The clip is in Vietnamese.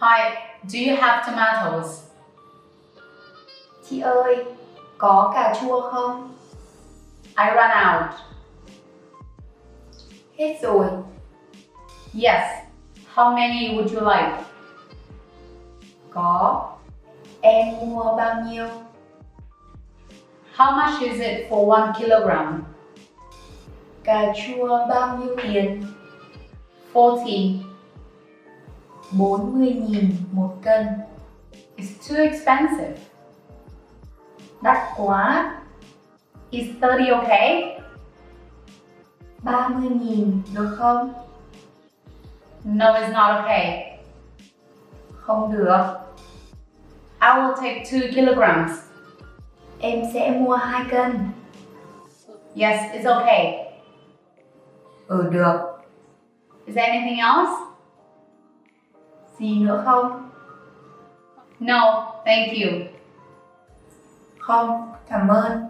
Hi, do you have tomatoes? Chị ơi, có cà chua không? I ran out. Hết rồi. Yes. How many would you like? Có. Em mua bao nhiêu? How much is it for 1 kilogram? Cà chua bao nhiêu tiền? 40. 40.000 một cân. It's too expensive. Đắt quá. Is 30 okay? 30.000 được không? No, it's not okay. Không được. I will take 2 kilograms. Em sẽ mua 2 cân. Yes, it's okay. Được. Is there anything else? Gì nữa không? No, thank you. Không, cảm ơn.